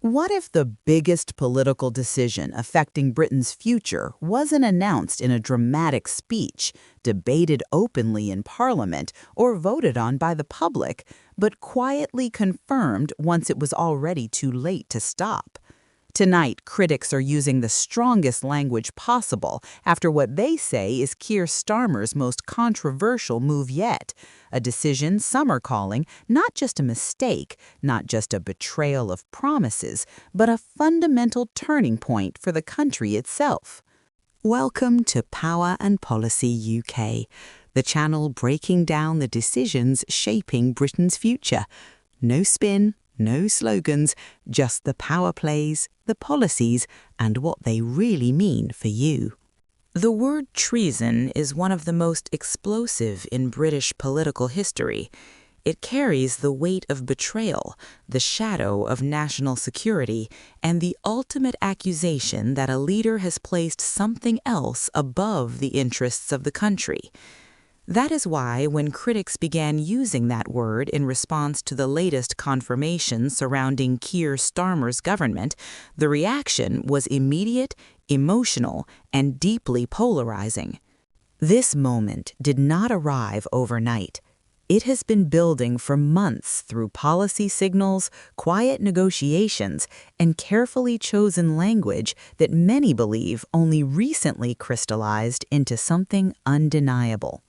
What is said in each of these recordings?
What if the biggest political decision affecting Britain's future wasn't announced in a dramatic speech, debated openly in Parliament, or voted on by the public, but quietly confirmed once it was already too late to stop? Tonight, critics are using the strongest language possible after what they say is Keir Starmer's most controversial move yet, a decision some are calling not just a mistake, not just a betrayal of promises, but a fundamental turning point for the country itself. Welcome to Power and Policy UK, the channel breaking down the decisions shaping Britain's future. No spin, no slogans, just the power plays, the policies, and what they really mean for you. The word treason is one of the most explosive in British political history. It carries the weight of betrayal, the shadow of national security, and the ultimate accusation that a leader has placed something else above the interests of the country. That is why, when critics began using that word in response to the latest confirmation surrounding Keir Starmer's government, the reaction was immediate, emotional, and deeply polarizing. This moment did not arrive overnight. It has been building for months through policy signals, quiet negotiations, and carefully chosen language that many believe only recently crystallized into something undeniable.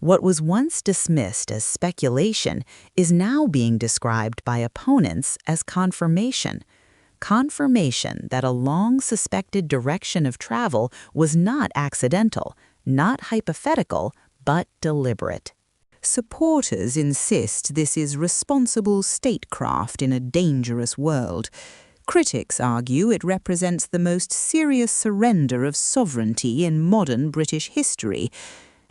What was once dismissed as speculation is now being described by opponents as confirmation. Confirmation that a long-suspected direction of travel was not accidental, not hypothetical, but deliberate. Supporters insist this is responsible statecraft in a dangerous world. Critics argue it represents the most serious surrender of sovereignty in modern British history.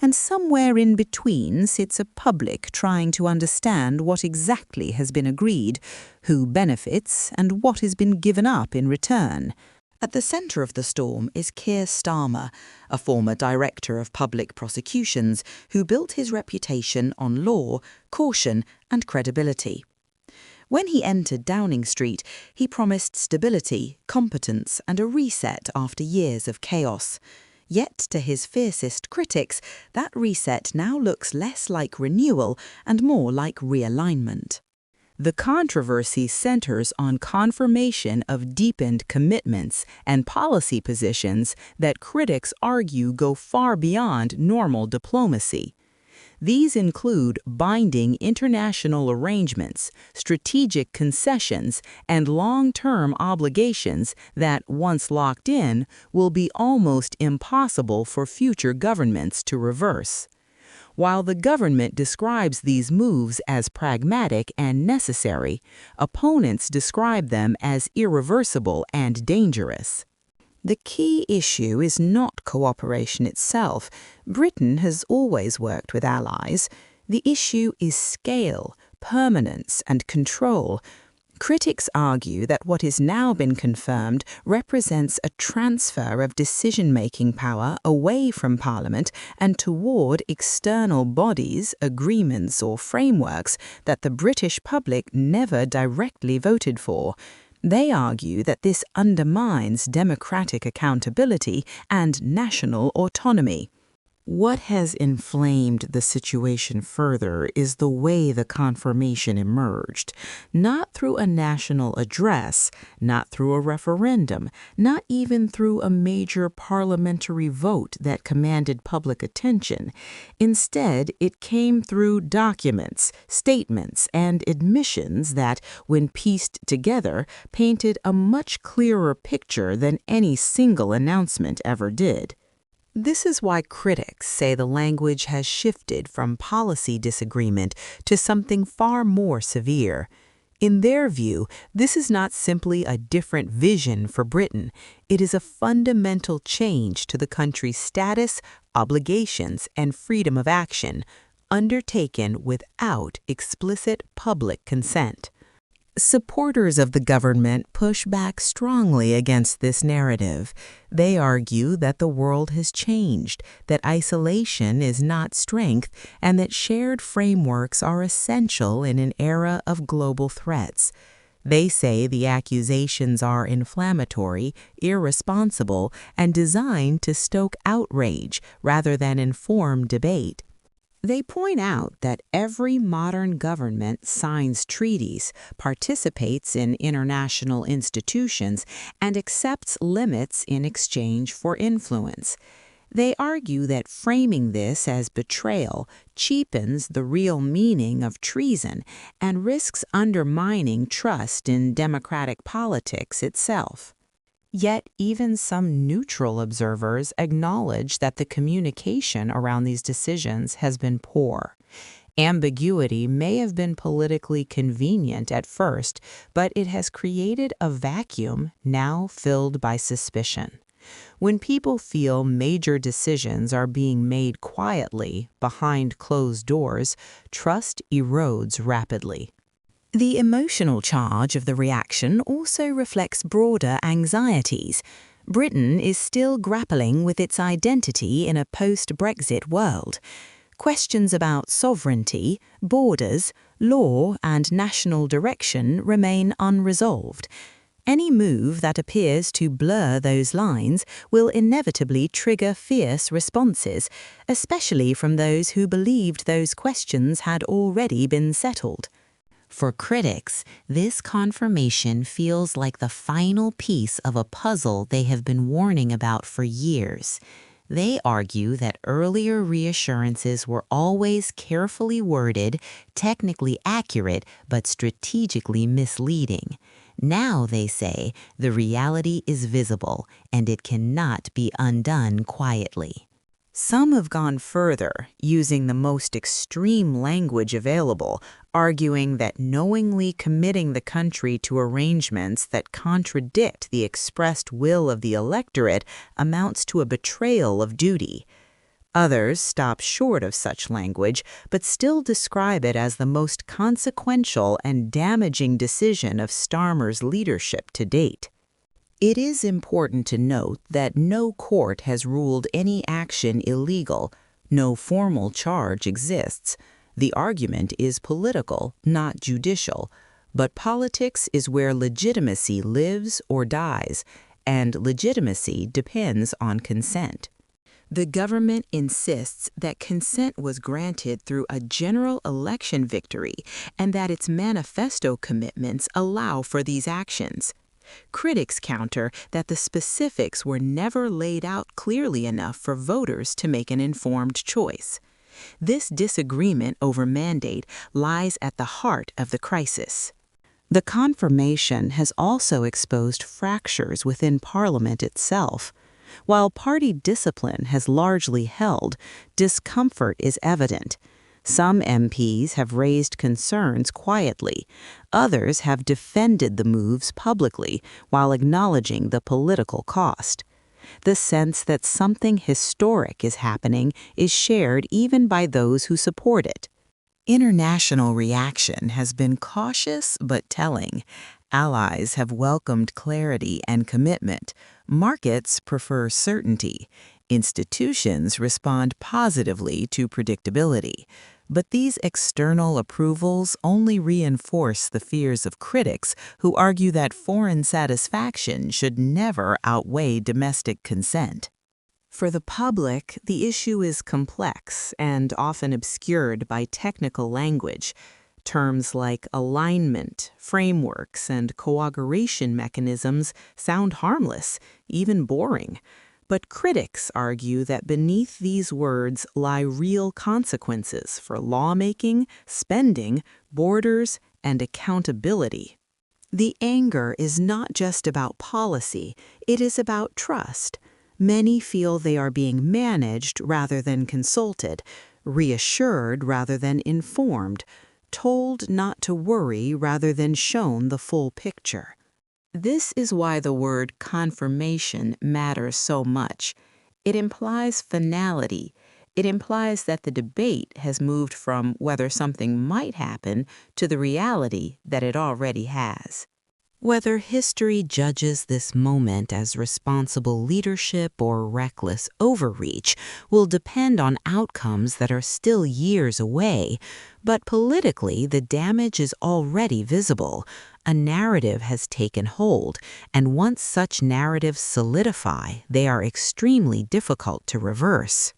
And somewhere in between sits a public trying to understand what exactly has been agreed, who benefits, and what has been given up in return. At the center of the storm is Keir Starmer, a former director of public prosecutions who built his reputation on law, caution, and credibility. When he entered Downing Street, he promised stability, competence, and a reset after years of chaos. Yet, to his fiercest critics, that reset now looks less like renewal and more like realignment. The controversy centers on confirmation of deepened commitments and policy positions that critics argue go far beyond normal diplomacy. These include binding international arrangements, strategic concessions, and long-term obligations that, once locked in, will be almost impossible for future governments to reverse. While the government describes these moves as pragmatic and necessary, opponents describe them as irreversible and dangerous. The key issue is not cooperation itself. Britain has always worked with allies. The issue is scale, permanence, and control. Critics argue that what has now been confirmed represents a transfer of decision-making power away from Parliament and toward external bodies, agreements, or frameworks that the British public never directly voted for. They argue that this undermines democratic accountability and national autonomy. What has inflamed the situation further is the way the confirmation emerged, not through a national address, not through a referendum, not even through a major parliamentary vote that commanded public attention. Instead, it came through documents, statements, and admissions that, when pieced together, painted a much clearer picture than any single announcement ever did. This is why critics say the language has shifted from policy disagreement to something far more severe. In their view, this is not simply a different vision for Britain. It is a fundamental change to the country's status, obligations, and freedom of action, undertaken without explicit public consent. Supporters of the government push back strongly against this narrative. They argue that the world has changed, that isolation is not strength, and that shared frameworks are essential in an era of global threats. They say the accusations are inflammatory, irresponsible, and designed to stoke outrage rather than inform debate. They point out that every modern government signs treaties, participates in international institutions, and accepts limits in exchange for influence. They argue that framing this as betrayal cheapens the real meaning of treason and risks undermining trust in democratic politics itself. Yet, even some neutral observers acknowledge that the communication around these decisions has been poor. Ambiguity may have been politically convenient at first, but it has created a vacuum now filled by suspicion. When people feel major decisions are being made quietly, behind closed doors, trust erodes rapidly. The emotional charge of the reaction also reflects broader anxieties. Britain is still grappling with its identity in a post-Brexit world. Questions about sovereignty, borders, law, and national direction remain unresolved. Any move that appears to blur those lines will inevitably trigger fierce responses, especially from those who believed those questions had already been settled. For critics, this confirmation feels like the final piece of a puzzle they have been warning about for years. They argue that earlier reassurances were always carefully worded, technically accurate, but strategically misleading. Now, they say, the reality is visible, and it cannot be undone quietly. Some have gone further, using the most extreme language available, arguing that knowingly committing the country to arrangements that contradict the expressed will of the electorate amounts to a betrayal of duty. Others stop short of such language, but still describe it as the most consequential and damaging decision of Starmer's leadership to date. It is important to note that no court has ruled any action illegal. No formal charge exists. The argument is political, not judicial. But politics is where legitimacy lives or dies, and legitimacy depends on consent. The government insists that consent was granted through a general election victory and that its manifesto commitments allow for these actions. Critics counter that the specifics were never laid out clearly enough for voters to make an informed choice. This disagreement over mandate lies at the heart of the crisis. The confirmation has also exposed fractures within Parliament itself. While party discipline has largely held, discomfort is evident. Some MPs have raised concerns quietly. Others have defended the moves publicly while acknowledging the political cost. The sense that something historic is happening is shared even by those who support it. International reaction has been cautious but telling. Allies have welcomed clarity and commitment. Markets prefer certainty. Institutions respond positively to predictability. But these external approvals only reinforce the fears of critics who argue that foreign satisfaction should never outweigh domestic consent. For the public, the issue is complex and often obscured by technical language. Terms like alignment, frameworks, and cooperation mechanisms sound harmless, even boring. But critics argue that beneath these words lie real consequences for lawmaking, spending, borders, and accountability. The anger is not just about policy, it is about trust. Many feel they are being managed rather than consulted, reassured rather than informed, told not to worry rather than shown the full picture. This is why the word confirmation matters so much. It implies finality. It implies that the debate has moved from whether something might happen to the reality that it already has. Whether history judges this moment as responsible leadership or reckless overreach will depend on outcomes that are still years away, but politically the damage is already visible. A narrative has taken hold, and once such narratives solidify, they are extremely difficult to reverse.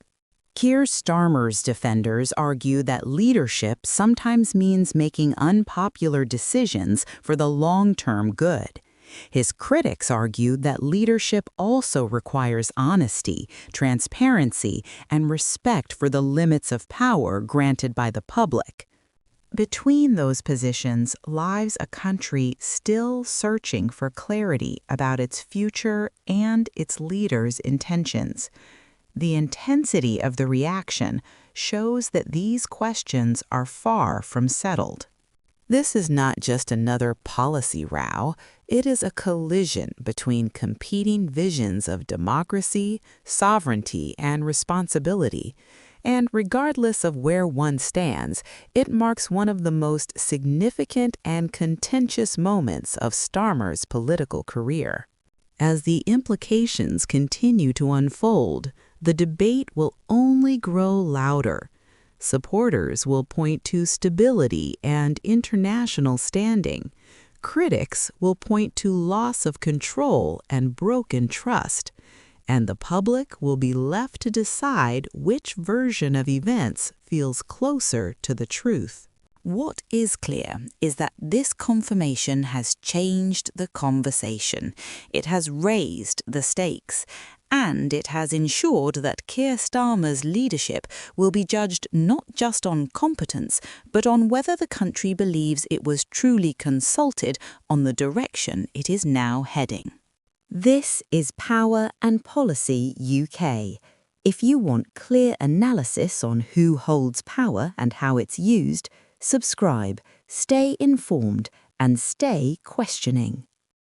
Keir Starmer's defenders argue that leadership sometimes means making unpopular decisions for the long-term good. His critics argue that leadership also requires honesty, transparency, and respect for the limits of power granted by the public. Between those positions lies a country still searching for clarity about its future and its leaders' intentions. The intensity of the reaction shows that these questions are far from settled. This is not just another policy row, it is a collision between competing visions of democracy, sovereignty, and responsibility. And regardless of where one stands, it marks one of the most significant and contentious moments of Starmer's political career. As the implications continue to unfold, the debate will only grow louder. Supporters will point to stability and international standing. Critics will point to loss of control and broken trust. And the public will be left to decide which version of events feels closer to the truth. What is clear is that this confirmation has changed the conversation. It has raised the stakes, and it has ensured that Keir Starmer's leadership will be judged not just on competence, but on whether the country believes it was truly consulted on the direction it is now heading. This is Power and Policy UK. If you want clear analysis on who holds power and how it's used, subscribe, stay informed, and stay questioning.